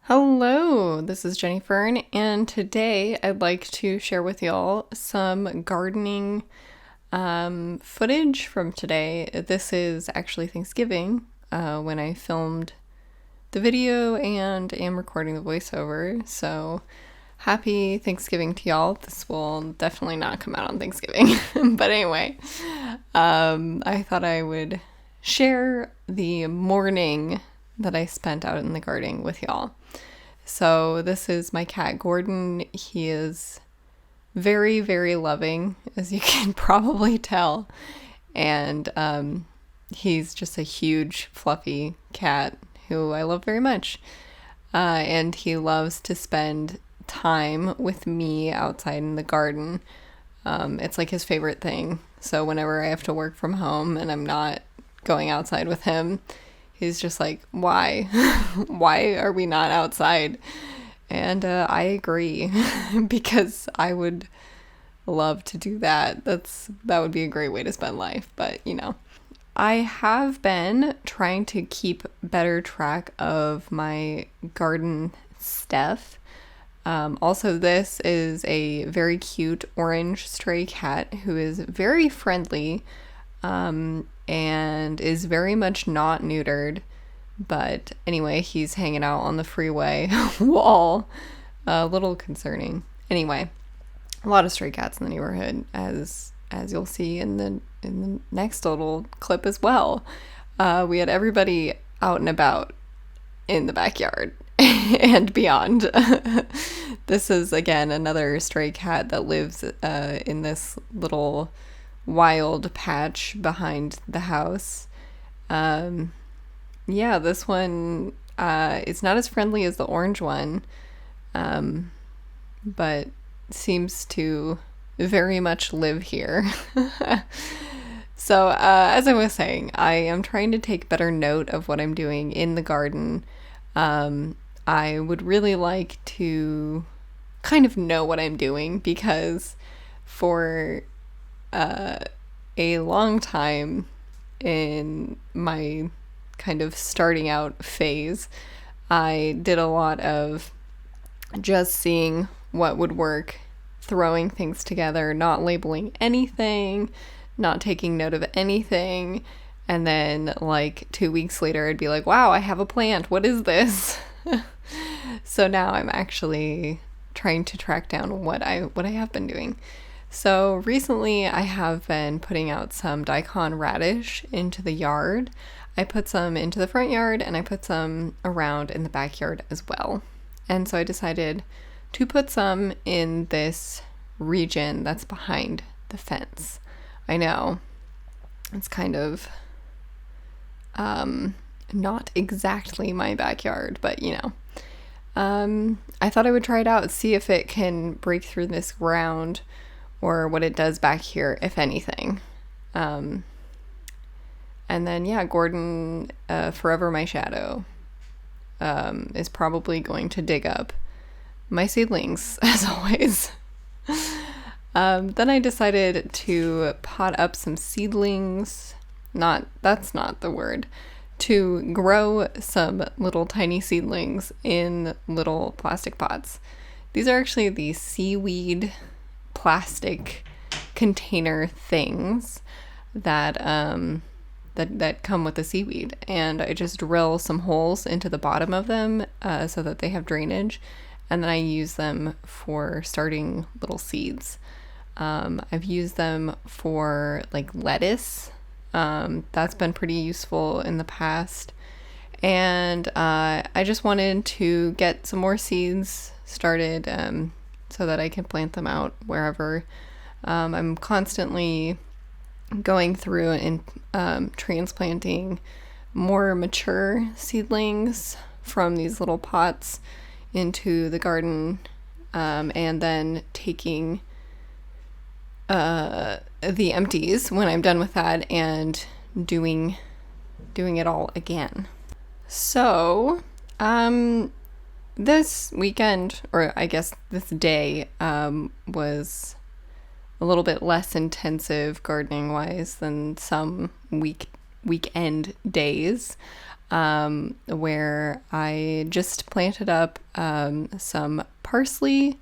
Hello, this is Jenny Fern, and today I'd like to share with y'all some gardening footage from today. This is actually Thanksgiving when I filmed the video and am recording the voiceover, so happy Thanksgiving to y'all. This will definitely not come out on Thanksgiving, but anyway, I thought I would share the morning that I spent out in the garden with y'all. So this is my cat Gordon. He is very, very loving, as you can probably tell. And he's just a huge, fluffy cat who I love very much. And he loves to spend time with me outside in the garden. It's like his favorite thing. So whenever I have to work from home and I'm not going outside with him, he's just like, why? Why are we not outside? And I agree because I would love to do that. That would be a great way to spend life. But, I have been trying to keep better track of my garden stuff. Also, this is a very cute orange stray cat who is very friendly. And is very much not neutered. But anyway, he's hanging out on the freeway wall. A little concerning. Anyway, a lot of stray cats in the neighborhood, as you'll see in the next little clip as well. We had everybody out and about in the backyard and beyond. This is again another stray cat that lives in this little wild patch behind the house. This one it's not as friendly as the orange one, but seems to very much live here. So as I was saying, I am trying to take better note of what I'm doing in the garden. I would really like to kind of know what I'm doing because for a long time in my kind of starting out phase, I did a lot of just seeing what would work, throwing things together, not labeling anything, not taking note of anything, and then like 2 weeks later I'd be like, wow, I have a plant, what is this? So now I'm actually trying to track down what I have been doing. So recently I have been putting out some daikon radish into the yard. I put some into the front yard and I put some around in the backyard as well. And so I decided to put some in this region that's behind the fence. I know it's kind of not exactly my backyard, but I thought I would try it out, see if it can break through this ground or what it does back here, if anything. And then, Gordon, forever my shadow, is probably going to dig up my seedlings, as always. Then I decided to pot up some seedlings. That's not the word. To grow some little tiny seedlings in little plastic pots. These are actually the seaweed plastic container things that come with the seaweed, and I just drill some holes into the bottom of them so that they have drainage, and then I use them for starting little seeds. I've used them for like lettuce. That's been pretty useful in the past, and I just wanted to get some more seeds started so that I can plant them out wherever. I'm constantly going through and transplanting more mature seedlings from these little pots into the garden, and then taking the empties when I'm done with that and doing it all again. So this weekend, or I guess this day, was a little bit less intensive gardening wise than some weekend days. where I just planted up some parsley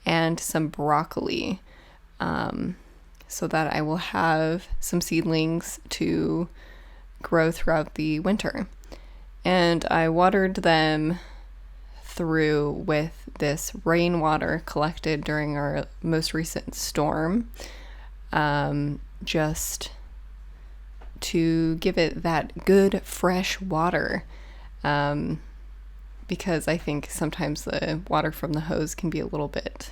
and some broccoli, so that I will have some seedlings to grow throughout the winter. And I watered them through with this rainwater collected during our most recent storm, just to give it that good fresh water, because I think sometimes the water from the hose can be a little bit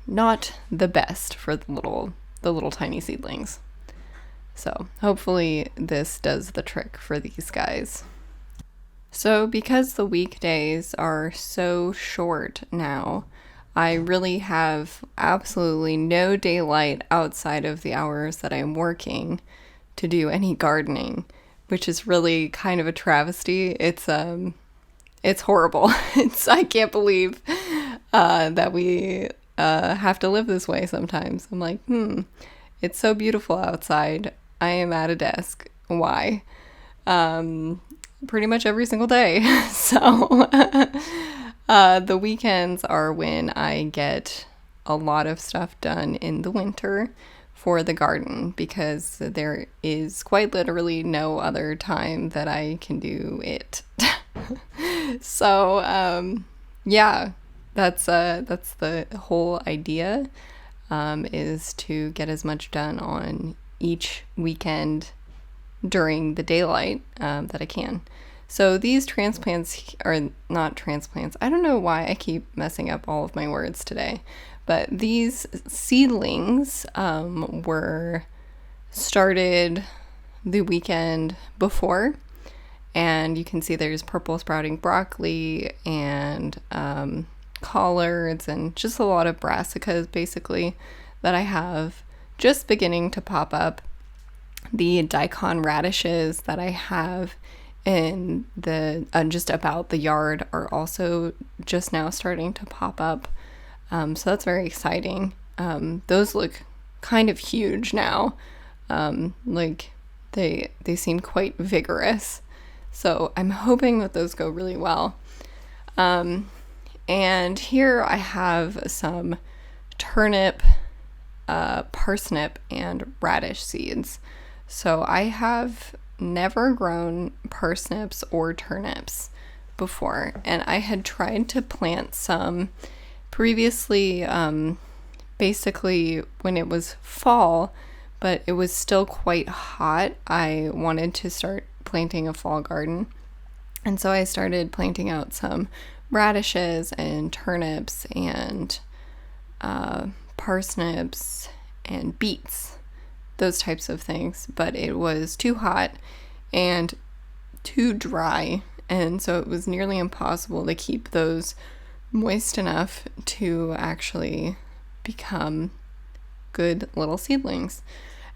not the best for the little tiny seedlings. So hopefully this does the trick for these guys. So because the weekdays are so short now, I really have absolutely no daylight outside of the hours that I'm working to do any gardening, which is really kind of a travesty. It's horrible. I can't believe that we have to live this way sometimes. I'm like, it's so beautiful outside. I am at a desk. Why? Pretty much every single day. So the weekends are when I get a lot of stuff done in the winter for the garden, because there is quite literally no other time that I can do it. So yeah, that's the whole idea, is to get as much done on each weekend during the daylight that I can. So these transplants are not transplants. I don't know why I keep messing up all of my words today, but these seedlings were started the weekend before, and you can see there's purple sprouting broccoli and collards and just a lot of brassicas basically that I have just beginning to pop up. The daikon radishes that I have in the just about the yard are also just now starting to pop up. So that's very exciting. Those look kind of huge now. Like they seem quite vigorous. So I'm hoping that those go really well. And here I have some turnip, parsnip, and radish seeds. So I have never grown parsnips or turnips before, and I had tried to plant some previously, basically when it was fall, but it was still quite hot. I wanted to start planting a fall garden, and so I started planting out some radishes and turnips and parsnips and beets, those types of things, but it was too hot and too dry, and so it was nearly impossible to keep those moist enough to actually become good little seedlings.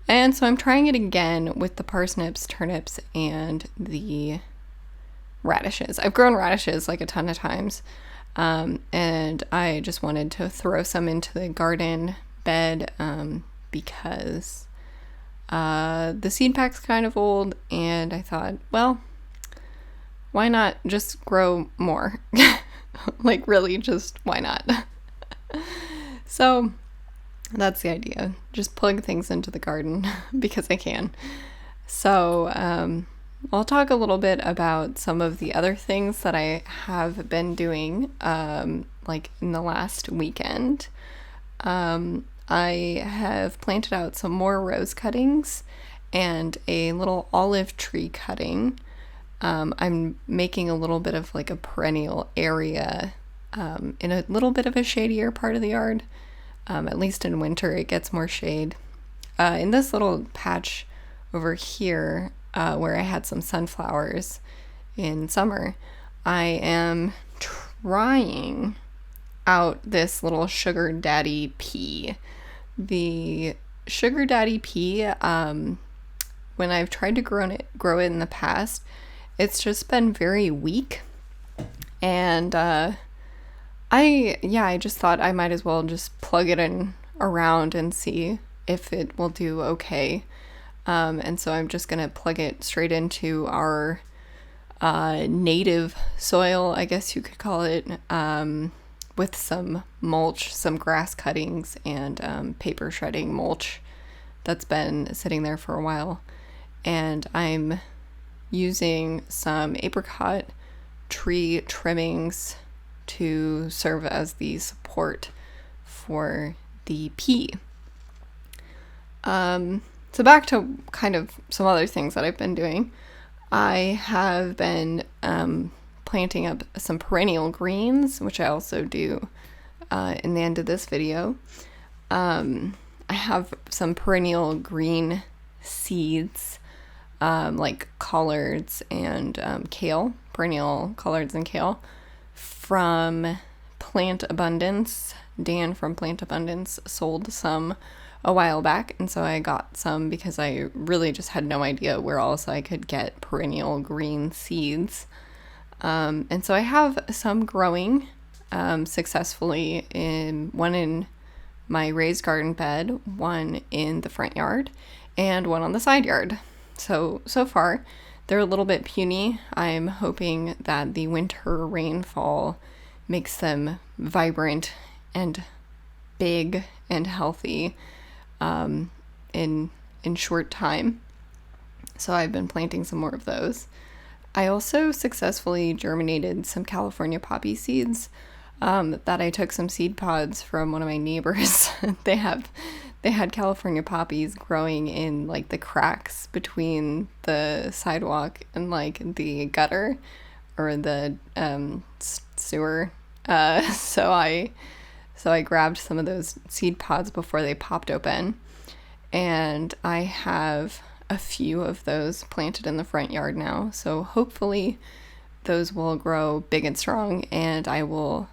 And so I'm trying it again with the parsnips, turnips, and the radishes. I've grown radishes like a ton of times, and I just wanted to throw some into the garden bed because the seed pack's kind of old, and I thought, well, why not just grow more? Like, really, just why not? So that's the idea. Just plug things into the garden because I can. So I'll talk a little bit about some of the other things that I have been doing, like in the last weekend. I have planted out some more rose cuttings and a little olive tree cutting. I'm making a little bit of like a perennial area in a little bit of a shadier part of the yard. At least in winter, it gets more shade. In this little patch over here, where I had some sunflowers in summer, I am trying out this little sugar daddy pea. The sugar daddy pea, when I've tried to grow it in the past, it's just been very weak, and I just thought I might as well just plug it in around and see if it will do okay. And so I'm just going to plug it straight into our native soil, I guess you could call it, with some mulch, some grass cuttings, and paper shredding mulch that's been sitting there for a while. And I'm using some apricot tree trimmings to serve as the support for the pea. So back to kind of some other things that I've been doing. I have been planting up some perennial greens, which I also do in the end of this video. I have some perennial green seeds, like collards and kale, perennial collards and kale, from Plant Abundance. Dan from Plant Abundance sold some a while back, and so I got some because I really just had no idea where else I could get perennial green seeds. And so I have some growing successfully, one in my raised garden bed, one in the front yard, and one on the side yard. So far, they're a little bit puny. I'm hoping that the winter rainfall makes them vibrant and big and healthy in short time. So I've been planting some more of those. I also successfully germinated some California poppy seeds that I took some seed pods from one of my neighbors. They had California poppies growing in like the cracks between the sidewalk and like the gutter or the sewer. So I grabbed some of those seed pods before they popped open, and I have a few of those planted in the front yard now. So hopefully those will grow big and strong, and I will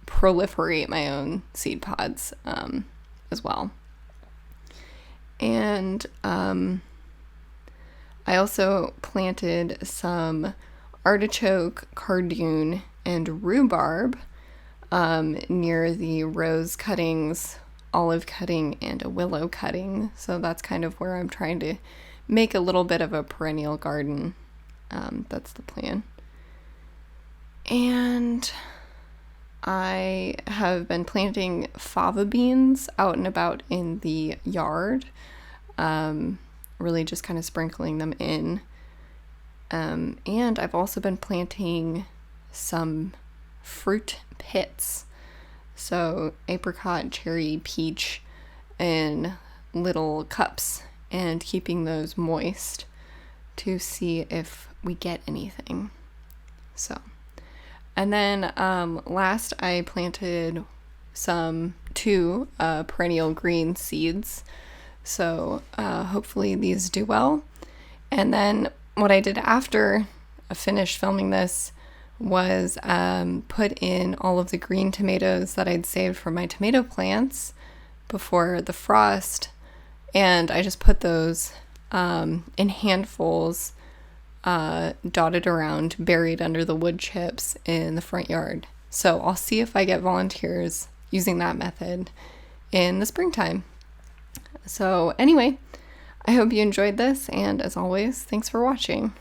proliferate my own seed pods as well. And I also planted some artichoke, cardoon, and rhubarb near the rose cuttings, olive cutting, and a willow cutting. So that's kind of where I'm trying to make a little bit of a perennial garden. That's the plan. And I have been planting fava beans out and about in the yard, really just kind of sprinkling them in. And I've also been planting some fruit pits, so apricot, cherry, peach, in little cups, and keeping those moist to see if we get anything. And then last I planted two perennial green seeds, so hopefully these do well. And then what I did after I finished filming this was put in all of the green tomatoes that I'd saved from my tomato plants before the frost, and I just put those in handfuls dotted around, buried under the wood chips in the front yard. So I'll see if I get volunteers using that method in the springtime. So anyway, I hope you enjoyed this, and as always, thanks for watching.